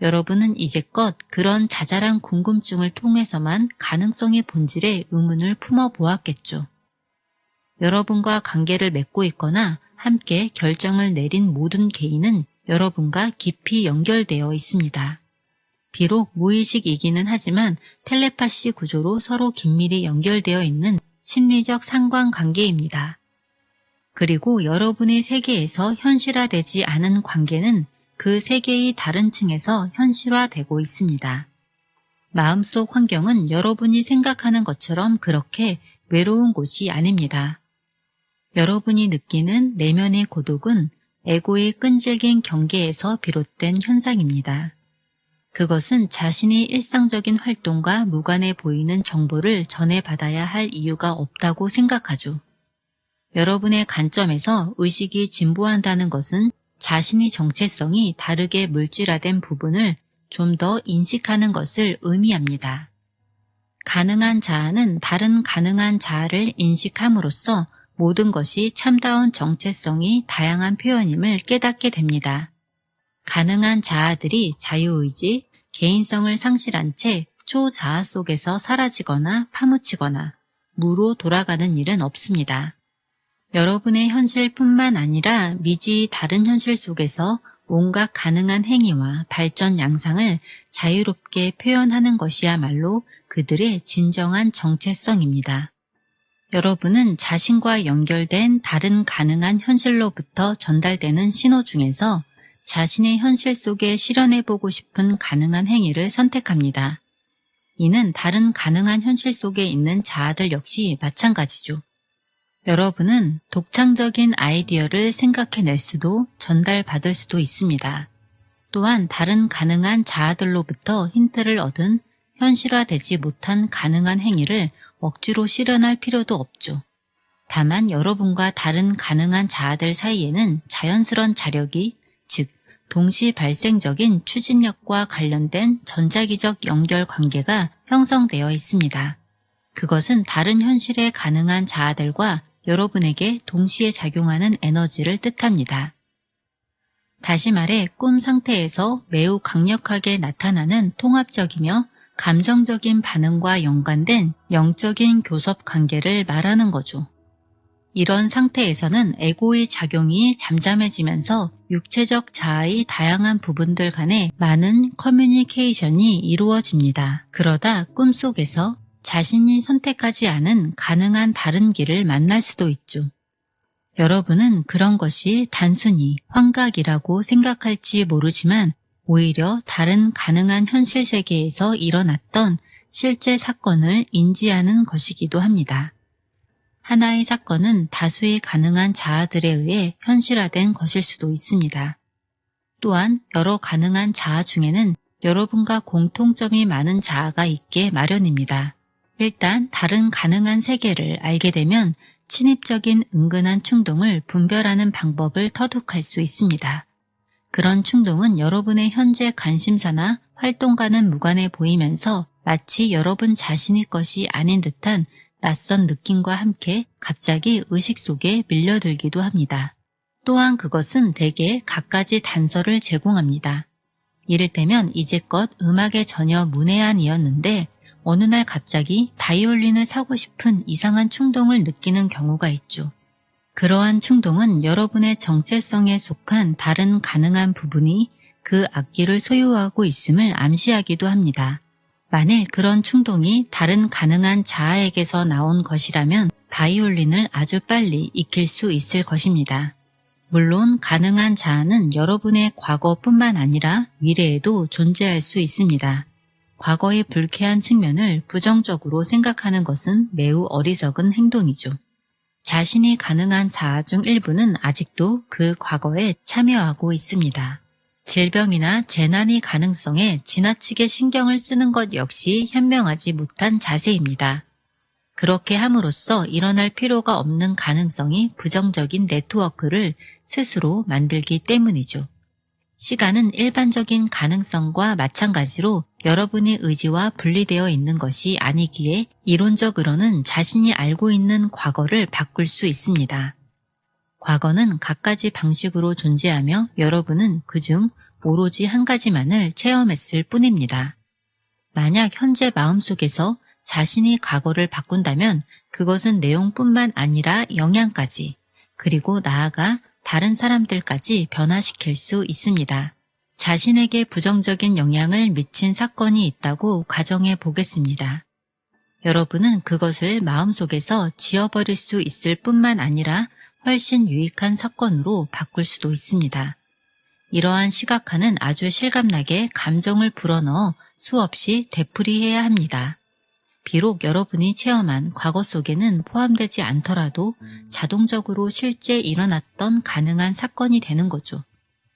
여러분은 이제껏 그런 자잘한 궁금증을 통해서만 가능성의 본질에 의문을 품어보았겠죠. 여러분과 관계를 맺고 있거나 함께 결정을 내린 모든 개인은 여러분과 깊이 연결되어 있습니다. 비록 무의식이기는 하지만 텔레파시 구조로 서로 긴밀히 연결되어 있는 심리적 상관관계입니다. 그리고 여러분의 세계에서 현실화되지 않은 관계는 그 세계의 다른 층에서 현실화되고 있습니다. 마음속 환경은 여러분이 생각하는 것처럼 그렇게 외로운 곳이 아닙니다. 여러분이 느끼는 내면의 고독은 에고의 끈질긴 경계에서 비롯된 현상입니다. 그것은 자신이 일상적인 활동과 무관해 보이는 정보를 전해받아야 할 이유가 없다고 생각하죠. 여러분의 관점에서 의식이 진보한다는 것은 자신의 정체성이 다르게 물질화된 부분을 좀 더 인식하는 것을 의미합니다. 가능한 자아는 다른 가능한 자아를 인식함으로써 모든 것이 참다운 정체성이 다양한 표현임을 깨닫게 됩니다. 가능한 자아들이 자유의지, 개인성을 상실한 채 초자아 속에서 사라지거나 파묻히거나 무로 돌아가는 일은 없습니다. 여러분의 현실뿐만 아니라 미지의 다른 현실 속에서 온갖 가능한 행위와 발전 양상을 자유롭게 표현하는 것이야말로 그들의 진정한 정체성입니다. 여러분은 자신과 연결된 다른 가능한 현실로부터 전달되는 신호 중에서 자신의 현실 속에 실현해보고 싶은 가능한 행위를 선택합니다. 이는 다른 가능한 현실 속에 있는 자아들 역시 마찬가지죠. 여러분은 독창적인 아이디어를 생각해낼 수도 전달받을 수도 있습니다. 또한 다른 가능한 자아들로부터 힌트를 얻은 현실화되지 못한 가능한 행위를 억지로 실현할 필요도 없죠. 다만 여러분과 다른 가능한 자아들 사이에는 자연스러운 자력이, 즉 동시 발생적인 추진력과 관련된 전자기적 연결 관계가 형성되어 있습니다. 그것은 다른 현실의 가능한 자아들과 여러분에게 동시에 작용하는 에너지를 뜻합니다. 다시 말해 꿈 상태에서 매우 강력하게 나타나는 통합적이며 감정적인 반응과 연관된 영적인 교섭 관계를 말하는 거죠. 이런 상태에서는 에고의 작용이 잠잠해지면서 육체적 자아의 다양한 부분들 간에 많은 커뮤니케이션이 이루어집니다. 그러다 꿈속에서 자신이 선택하지 않은 가능한 다른 길을 만날 수도 있죠. 여러분은 그런 것이 단순히 환각이라고 생각할지 모르지만 오히려 다른 가능한 현실 세계에서 일어났던 실제 사건을 인지하는 것이기도 합니다. 하나의 사건은 다수의 가능한 자아들에 의해 현실화된 것일 수도 있습니다. 또한 여러 가능한 자아 중에는 여러분과 공통점이 많은 자아가 있게 마련입니다. 일단 다른 가능한 세계를 알게 되면 침입적인 은근한 충동을 분별하는 방법을 터득할 수 있습니다. 그런 충동은 여러분의 현재 관심사나 활동과는 무관해 보이면서 마치 여러분 자신의 것이 아닌 듯한 낯선 느낌과 함께 갑자기 의식 속에 밀려들기도 합니다. 또한 그것은 대개 갖가지 단서를 제공합니다. 이를테면 이제껏 음악에 전혀 문외한이었는데 어느 날 갑자기 바이올린을 사고 싶은 이상한 충동을 느끼는 경우가 있죠. 그러한 충동은 여러분의 정체성에 속한 다른 가능한 부분이 그 악기를 소유하고 있음을 암시하기도 합니다. 만일 그런 충동이 다른 가능한 자아에게서 나온 것이라면 바이올린을 아주 빨리 익힐 수 있을 것입니다. 물론 가능한 자아는 여러분의 과거뿐만 아니라 미래에도 존재할 수 있습니다. 과거의 불쾌한 측면을 부정적으로 생각하는 것은 매우 어리석은 행동이죠. 자신이 가능한 자아 중 일부는 아직도 그 과거에 참여하고 있습니다. 질병이나 재난의 가능성에 지나치게 신경을 쓰는 것 역시 현명하지 못한 자세입니다. 그렇게 함으로써 일어날 필요가 없는 가능성이 부정적인 네트워크를 스스로 만들기 때문이죠. 시간은 일반적인 가능성과 마찬가지로 여러분의 의지와 분리되어 있는 것이 아니기에 이론적으로는 자신이 알고 있는 과거를 바꿀 수 있습니다. 과거는 갖가지 방식으로 존재하며 여러분은 그중 오로지 한 가지만을 체험했을 뿐입니다. 만약 현재 마음속에서 자신이 과거를 바꾼다면 그것은 내용뿐만 아니라 영향까지, 그리고 나아가 다른 사람들까지 변화시킬 수 있습니다. 자신에게 부정적인 영향을 미친 사건이 있다고 가정해 보겠습니다. 여러분은 그것을 마음속에서 지워버릴 수 있을 뿐만 아니라 훨씬 유익한 사건으로 바꿀 수도 있습니다. 이러한 시각화는 아주 실감나게 감정을 불어넣어 수없이 되풀이해야 합니다. 비록 여러분이 체험한 과거 속에는 포함되지 않더라도 자동적으로 실제 일어났던 가능한 사건이 되는 거죠.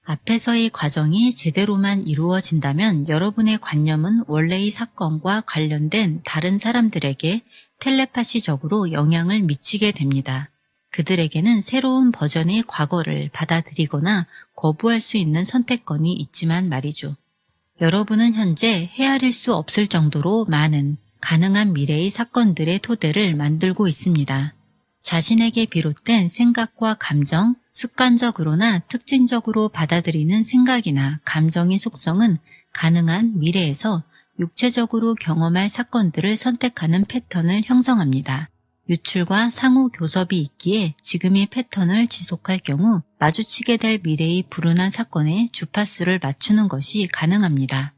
앞에서의 과정이 제대로만 이루어진다면 여러분의 관념은 원래의 사건과 관련된 다른 사람들에게 텔레파시적으로 영향을 미치게 됩니다. 그들에게는 새로운 버전의 과거를 받아들이거나 거부할 수 있는 선택권이 있지만 말이죠. 여러분은 현재 헤아릴 수 없을 정도로 많은 가능한 미래의 사건들의 토대를 만들고 있습니다. 자신에게 비롯된 생각과 감정, 습관적으로나 특징적으로 받아들이는 생각이나 감정의 속성은 가능한 미래에서 육체적으로 경험할 사건들을 선택하는 패턴을 형성합니다. 유출과 상호 교섭이 있기에 지금의 패턴을 지속할 경우 마주치게 될 미래의 불운한 사건에 주파수를 맞추는 것이 가능합니다.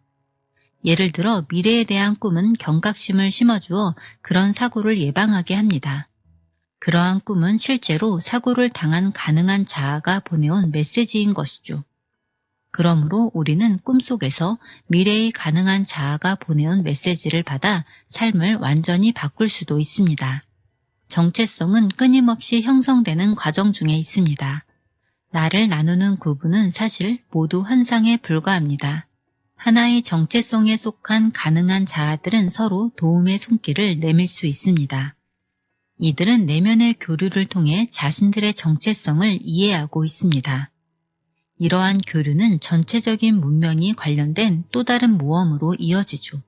예를 들어 미래에 대한 꿈은 경각심을 심어주어 그런 사고를 예방하게 합니다. 그러한 꿈은 실제로 사고를 당한 가능한 자아가 보내온 메시지인 것이죠. 그러므로 우리는 꿈속에서 미래의 가능한 자아가 보내온 메시지를 받아 삶을 완전히 바꿀 수도 있습니다. 정체성은 끊임없이 형성되는 과정 중에 있습니다. 나를 나누는 구분은 사실 모두 환상에 불과합니다. 하나의 정체성에 속한 가능한 자아들은 서로 도움의 손길을 내밀 수 있습니다. 이들은 내면의 교류를 통해 자신들의 정체성을 이해하고 있습니다. 이러한 교류는 전체적인 문명이 관련된 또 다른 모험으로 이어지죠.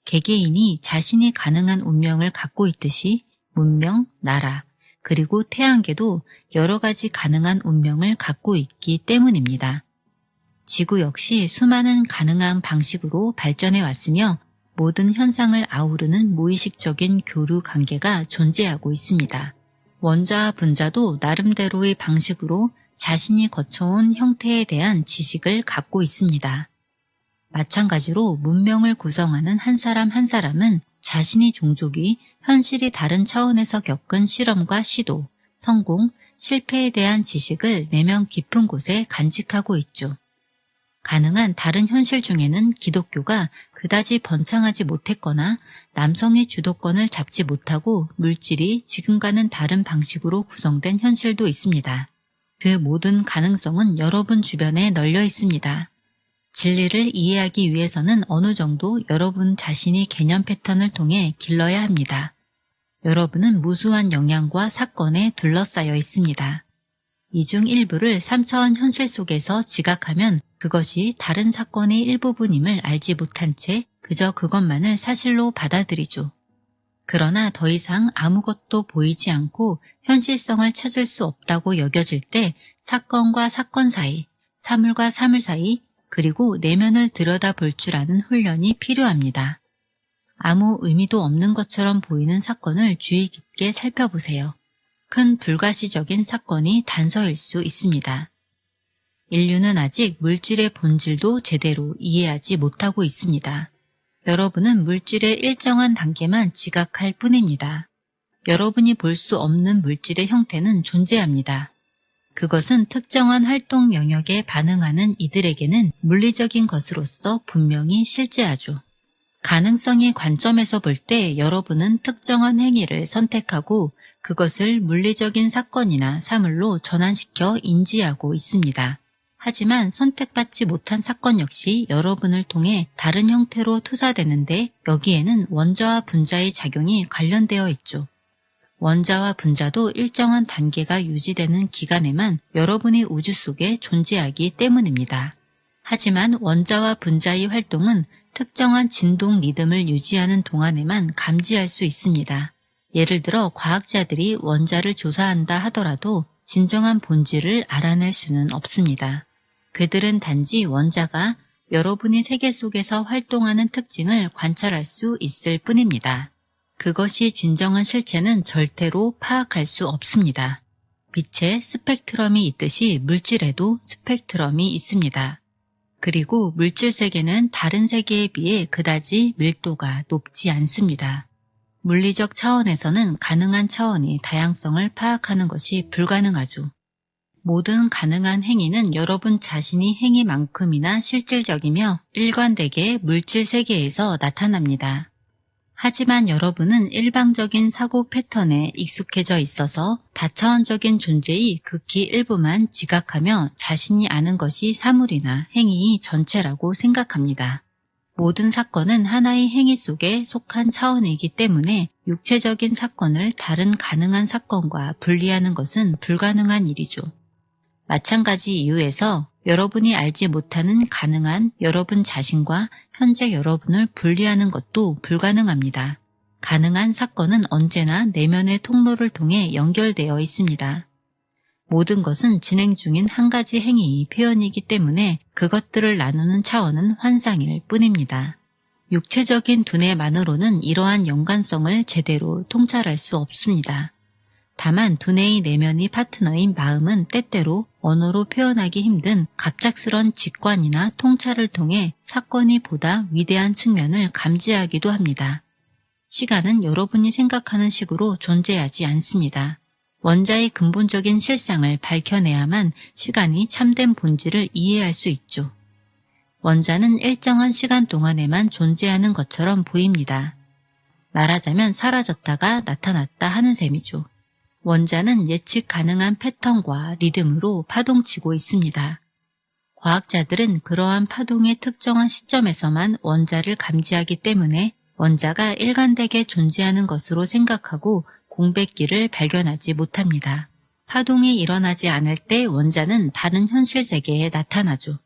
개개인이 자신이 가능한 운명을 갖고 있듯이 문명, 나라, 그리고 태양계도 여러 가지 가능한 운명을 갖고 있기 때문입니다. 지구 역시 수많은 가능한 방식으로 발전해 왔으며 모든 현상을 아우르는 무의식적인 교류 관계가 존재하고 있습니다. 원자와 분자도 나름대로의 방식으로 자신이 거쳐온 형태에 대한 지식을 갖고 있습니다. 마찬가지로 문명을 구성하는 한 사람 한 사람은 자신의 종족이 현실이 다른 차원에서 겪은 실험과 시도, 성공, 실패에 대한 지식을 내면 깊은 곳에 간직하고 있죠. 가능한 다른 현실 중에는 기독교가 그다지 번창하지 못했거나 남성의 주도권을 잡지 못하고 물질이 지금과는 다른 방식으로 구성된 현실도 있습니다. 그 모든 가능성은 여러분 주변에 널려 있습니다. 진리를 이해하기 위해서는 어느 정도 여러분 자신이 개념 패턴을 통해 길러야 합니다. 여러분은 무수한 영향과 사건에 둘러싸여 있습니다. 이 중 일부를 3차원 현실 속에서 지각하면 그것이 다른 사건의 일부분임을 알지 못한 채 그저 그것만을 사실로 받아들이죠. 그러나 더 이상 아무것도 보이지 않고 현실성을 찾을 수 없다고 여겨질 때 사건과 사건 사이, 사물과 사물 사이, 그리고 내면을 들여다볼 줄 아는 훈련이 필요합니다. 아무 의미도 없는 것처럼 보이는 사건을 주의 깊게 살펴보세요. 큰 불가시적인 사건이 단서일 수 있습니다. 인류는 아직 물질의 본질도 제대로 이해하지 못하고 있습니다. 여러분은 물질의 일정한 단계만 지각할 뿐입니다. 여러분이 볼 수 없는 물질의 형태는 존재합니다. 그것은 특정한 활동 영역에 반응하는 이들에게는 물리적인 것으로서 분명히 실제하죠. 가능성의 관점에서 볼 때 여러분은 특정한 행위를 선택하고 그것을 물리적인 사건이나 사물로 전환시켜 인지하고 있습니다. 하지만 선택받지 못한 사건 역시 여러분을 통해 다른 형태로 투사되는데 여기에는 원자와 분자의 작용이 관련되어 있죠. 원자와 분자도 일정한 단계가 유지되는 기간에만 여러분의 우주 속에 존재하기 때문입니다. 하지만 원자와 분자의 활동은 특정한 진동 리듬을 유지하는 동안에만 감지할 수 있습니다. 예를 들어 과학자들이 원자를 조사한다 하더라도 진정한 본질을 알아낼 수는 없습니다. 그들은 단지 원자가 여러분의 세계 속에서 활동하는 특징을 관찰할 수 있을 뿐입니다. 그것이 진정한 실체는 절대로 파악할 수 없습니다. 빛의 스펙트럼이 있듯이 물질에도 스펙트럼이 있습니다. 그리고 물질 세계는 다른 세계에 비해 그다지 밀도가 높지 않습니다. 물리적 차원에서는 가능한 차원의 다양성을 파악하는 것이 불가능하죠. 모든 가능한 행위는 여러분 자신이 행위만큼이나 실질적이며 일관되게 물질 세계에서 나타납니다. 하지만 여러분은 일방적인 사고 패턴에 익숙해져 있어서 다차원적인 존재의 극히 일부만 지각하며 자신이 아는 것이 사물이나 행위의 전체라고 생각합니다. 모든 사건은 하나의 행위 속에 속한 차원이기 때문에 육체적인 사건을 다른 가능한 사건과 분리하는 것은 불가능한 일이죠. 마찬가지 이유에서 여러분이 알지 못하는 가능한 여러분 자신과 현재 여러분을 분리하는 것도 불가능합니다. 가능한 사건은 언제나 내면의 통로를 통해 연결되어 있습니다. 모든 것은 진행 중인 한 가지 행위의 표현이기 때문에 그것들을 나누는 차원은 환상일 뿐입니다. 육체적인 두뇌만으로는 이러한 연관성을 제대로 통찰할 수 없습니다. 다만 두뇌의 내면의 파트너인 마음은 때때로 언어로 표현하기 힘든 갑작스런 직관이나 통찰을 통해 사건이 보다 위대한 측면을 감지하기도 합니다. 시간은 여러분이 생각하는 식으로 존재하지 않습니다. 원자의 근본적인 실상을 밝혀내야만 시간이 참된 본질을 이해할 수 있죠. 원자는 일정한 시간 동안에만 존재하는 것처럼 보입니다. 말하자면 사라졌다가 나타났다 하는 셈이죠. 원자는 예측 가능한 패턴과 리듬으로 파동치고 있습니다. 과학자들은 그러한 파동의 특정한 시점에서만 원자를 감지하기 때문에 원자가 일관되게 존재하는 것으로 생각하고 공백기를 발견하지 못합니다. 파동이 일어나지 않을 때 원자는 다른 현실 세계에 나타나죠.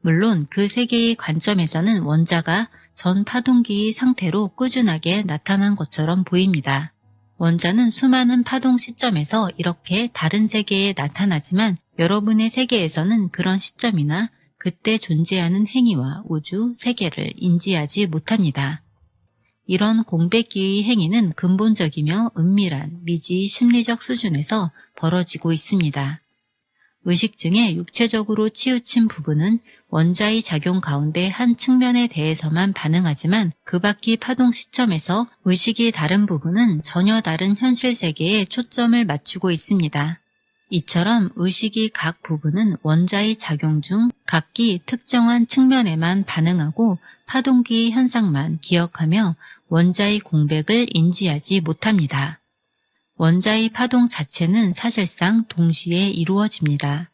물론 그 세계의 관점에서는 원자가 전 파동기의 상태로 꾸준하게 나타난 것처럼 보입니다. 원자는 수많은 파동 시점에서 이렇게 다른 세계에 나타나지만 여러분의 세계에서는 그런 시점이나 그때 존재하는 행위와 우주, 세계를 인지하지 못합니다. 이런 공백기의 행위는 근본적이며 은밀한 미지의 심리적 수준에서 벌어지고 있습니다. 의식 중에 육체적으로 치우친 부분은 원자의 작용 가운데 한 측면에 대해서만 반응하지만 그 밖의 파동 시점에서 의식이 다른 부분은 전혀 다른 현실 세계에 초점을 맞추고 있습니다. 이처럼 의식의 각 부분은 원자의 작용 중 각기 특정한 측면에만 반응하고 파동기의 현상만 기억하며 원자의 공백을 인지하지 못합니다. 원자의 파동 자체는 사실상 동시에 이루어집니다.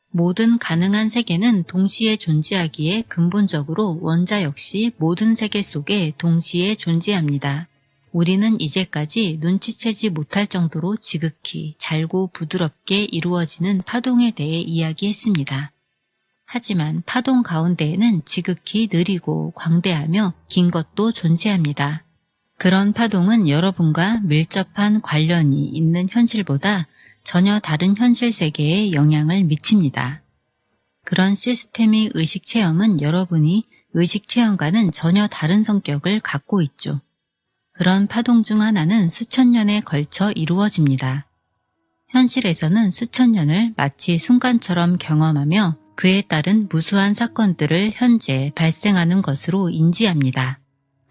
모든 가능한 세계는 동시에 존재하기에 근본적으로 원자 역시 모든 세계 속에 동시에 존재합니다. 우리는 이제까지 눈치채지 못할 정도로 지극히 잘고 부드럽게 이루어지는 파동에 대해 이야기했습니다. 하지만 파동 가운데에는 지극히 느리고 광대하며 긴 것도 존재합니다. 그런 파동은 여러분과 밀접한 관련이 있는 현실보다 전혀 다른 현실 세계에 영향을 미칩니다. 그런 시스템의 의식 체험은 여러분이 의식 체험과는 전혀 다른 성격을 갖고 있죠. 그런 파동 중 하나는 수천 년에 걸쳐 이루어집니다. 현실에서는 수천 년을 마치 순간처럼 경험하며 그에 따른 무수한 사건들을 현재 발생하는 것으로 인지합니다.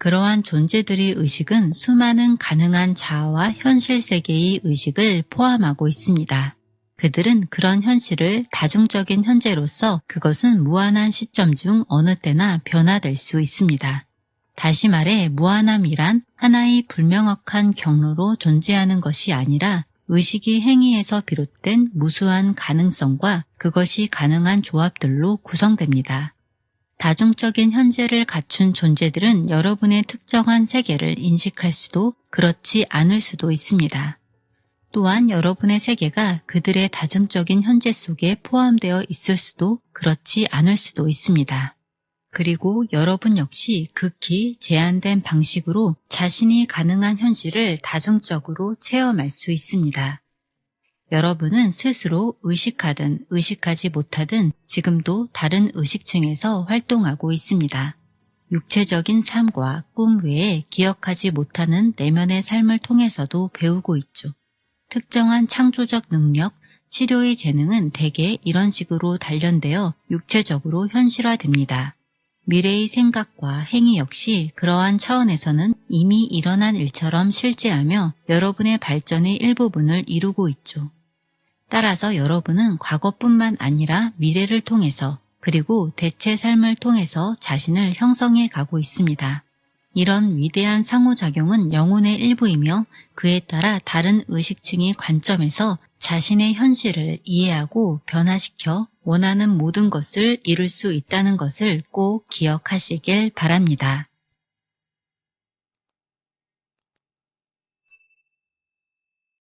그러한 존재들의 의식은 수많은 가능한 자아와 현실 세계의 의식을 포함하고 있습니다. 그들은 그런 현실을 다중적인 현재로서 그것은 무한한 시점 중 어느 때나 변화될 수 있습니다. 다시 말해 무한함이란 하나의 불명확한 경로로 존재하는 것이 아니라 의식이 행위에서 비롯된 무수한 가능성과 그것이 가능한 조합들로 구성됩니다. 다중적인 현재를 갖춘 존재들은 여러분의 특정한 세계를 인식할 수도 그렇지 않을 수도 있습니다. 또한 여러분의 세계가 그들의 다중적인 현재 속에 포함되어 있을 수도 그렇지 않을 수도 있습니다. 그리고 여러분 역시 극히 제한된 방식으로 자신이 가능한 현실을 다중적으로 체험할 수 있습니다. 여러분은 스스로 의식하든 의식하지 못하든 지금도 다른 의식층에서 활동하고 있습니다. 육체적인 삶과 꿈 외에 기억하지 못하는 내면의 삶을 통해서도 배우고 있죠. 특정한 창조적 능력, 치료의 재능은 대개 이런 식으로 단련되어 육체적으로 현실화됩니다. 미래의 생각과 행위 역시 그러한 차원에서는 이미 일어난 일처럼 실제하며 여러분의 발전의 일부분을 이루고 있죠. 따라서 여러분은 과거뿐만 아니라 미래를 통해서 그리고 대체 삶을 통해서 자신을 형성해 가고 있습니다. 이런 위대한 상호작용은 영혼의 일부이며 그에 따라 다른 의식층의 관점에서 자신의 현실을 이해하고 변화시켜 원하는 모든 것을 이룰 수 있다는 것을 꼭 기억하시길 바랍니다.